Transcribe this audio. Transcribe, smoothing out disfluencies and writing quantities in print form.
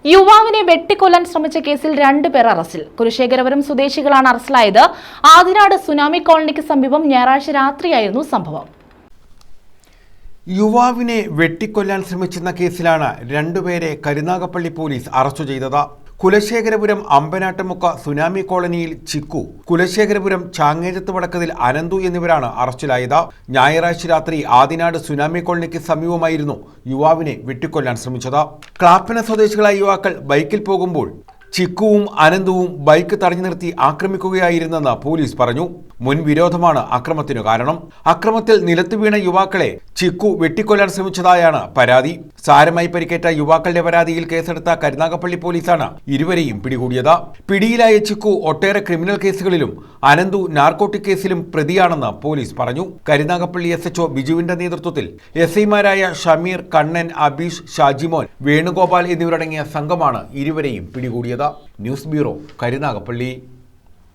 യുവാവിനെ വെട്ടിക്കൊല്ലാൻ ശ്രമിച്ച കേസിൽ 2 പേർ അറസ്റ്റിൽ. കുലശേഖരപുരം സ്വദേശികളാണ് അറസ്റ്റിലായത്. ആദിനാട് സുനാമി കോളനിക്ക് സമീപം ഞായറാഴ്ച രാത്രിയായിരുന്നു സംഭവം. യുവാവിനെ വെട്ടിക്കൊല്ലാൻ ശ്രമിച്ചെന്ന കേസിലാണ് 2 പേരെ കരുനാഗപ്പള്ളി പോലീസ് അറസ്റ്റ് ചെയ്തത്. കുലശേഖരപുരം അമ്പനാട്ടുമുക്ക സുനാമി കോളനിയിൽ ചിക്കു, കുലശേഖരപുരം ചാങ്ങേജത്ത് വടക്കതിൽ അനന്തു എന്നിവരാണ് അറസ്റ്റിലായത്. ഞായറാഴ്ച രാത്രി ആദിനാട് സുനാമി കോളനിക്ക് സമീപമായിരുന്നു യുവാവിനെ വെട്ടിക്കൊല്ലാൻ ശ്രമിച്ചത്. ക്ലാപ്പന സ്വദേശികളായ യുവാക്കൾ ബൈക്കിൽ പോകുമ്പോൾ ചിക്കുവും അനന്തുവും ബൈക്ക് തടഞ്ഞു നിർത്തി ആക്രമിക്കുകയായിരുന്നെന്ന് പോലീസ് പറഞ്ഞു. മുൻ വിരോധമാണ് അക്രമത്തിനു കാരണം. അക്രമത്തിൽ നിലത്തു വീണ യുവാക്കളെ ചിക്കു വെട്ടിക്കൊല്ലാൻ ശ്രമിച്ചതായാണ് പരാതി. സാരമായി പരിക്കേറ്റ യുവാക്കളുടെ പരാതിയിൽ കേസെടുത്ത കരുനാഗപ്പള്ളി പോലീസാണ് ഇരുവരെയും പിടികൂടിയത്. പിടിയിലായ ചിക്കു ഒട്ടേറെ ക്രിമിനൽ കേസുകളിലും അനന്തു നാർക്കോട്ടിക് കേസിലും പ്രതിയാണെന്ന് പോലീസ് പറഞ്ഞു. കരുനാഗപ്പള്ളി SHO ബിജുവിന്റെ നേതൃത്വത്തിൽ SIമാരായ ഷമീർ, കണ്ണൻ, അബീഷ്, ഷാജിമോൻ, വേണുഗോപാൽ എന്നിവരടങ്ങിയ സംഘമാണ് ഇരുവരെയും പിടികൂടിയത്. News bureau, Karunagappally.